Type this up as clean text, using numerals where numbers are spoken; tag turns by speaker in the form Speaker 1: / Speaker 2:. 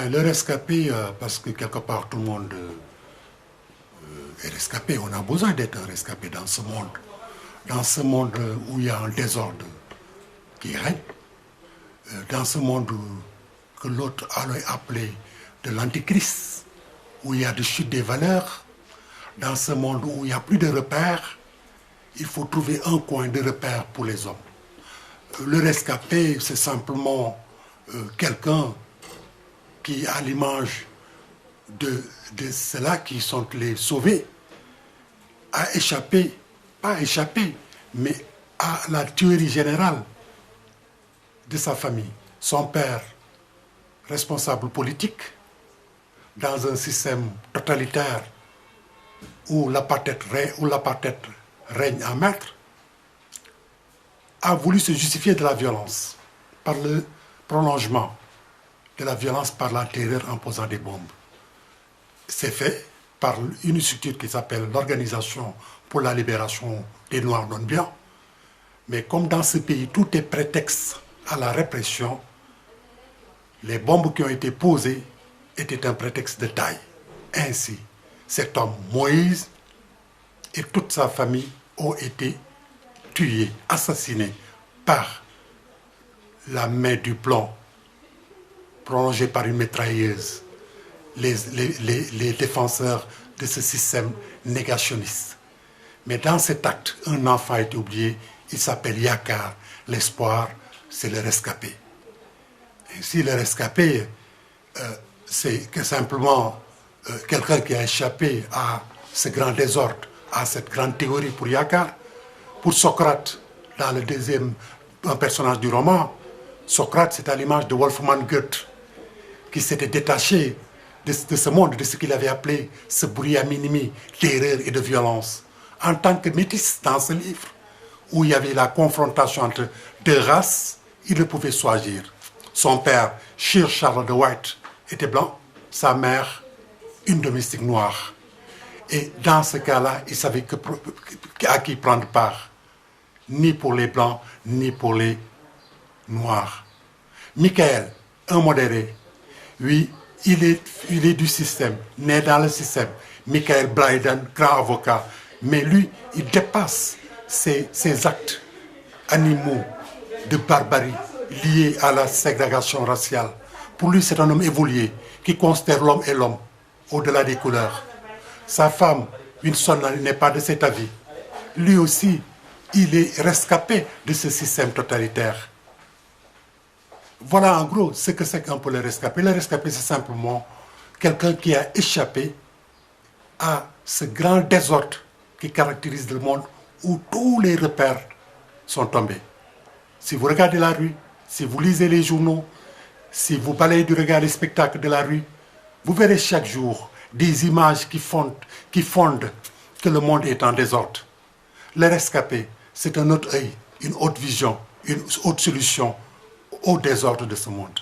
Speaker 1: Ben, le rescapé, parce que quelque part tout le monde est rescapé. On a besoin d'être un rescapé dans ce monde. Dans ce monde où il y a un désordre qui règne. Dans ce monde que l'autre allait appeler de l'antichrist, où il y a de chute des valeurs. Dans ce monde où il n'y a plus de repères, il faut trouver un coin de repère pour les hommes. Le rescapé, c'est simplement quelqu'un qui, à l'image de ceux-là qui sont les sauvés, a échappé, pas échappé, mais à la tuerie générale de sa famille. Son père, responsable politique, dans un système totalitaire où l'apartheid règne en maître, a voulu se justifier de la violence par le prolongement de la violence par la terreur en posant des bombes. C'est fait par une structure qui s'appelle l'Organisation pour la libération des Noirs non blancs. Mais comme dans ce pays, tout est prétexte à la répression, les bombes qui ont été posées étaient un prétexte de taille. Ainsi, cet homme, Moïse, et toute sa famille ont été tués, assassinés par la main du plomb prolongée par une mitrailleuse, les défenseurs de ce système négationniste. Mais dans cet acte, un enfant a été oublié, il s'appelle Yakar. L'espoir, c'est le rescapé. Ainsi, le rescapé, c'est que simplement quelqu'un qui a échappé à ce grand désordre, à cette grande théorie pour Yakar. Pour Socrate, dans le deuxième personnage du roman, Socrate, c'est à l'image de Wolfgang Goethe, qui s'était détaché de ce monde, de ce qu'il avait appelé ce bruit à minimi, d'erreur et de violence. En tant que métis dans ce livre, où il y avait la confrontation entre deux races, il ne pouvait choisir. Son père, Sir Charles de White, était blanc, sa mère, une domestique noire. Et dans ce cas-là, il savait à qui prendre part, ni pour les blancs, ni pour les noirs. Michael, un modéré, oui, il est du système, né dans le système. Michael Blyden, grand avocat, mais lui, il dépasse ces actes animaux de barbarie liés à la ségrégation raciale. Pour lui, c'est un homme évolué qui considère l'homme et l'homme au-delà des couleurs. Sa femme, Winson, n'est pas de cet avis. Lui aussi, il est rescapé de ce système totalitaire. Voilà en gros ce que c'est qu'un peu le rescapé. Le rescapé, c'est simplement quelqu'un qui a échappé à ce grand désordre qui caractérise le monde où tous les repères sont tombés. Si vous regardez la rue, si vous lisez les journaux, si vous balayez du regard les spectacles de la rue, vous verrez chaque jour des images qui fondent que le monde est en désordre. Le rescapé, c'est un autre œil, une autre vision, une autre solution au désordre de ce monde.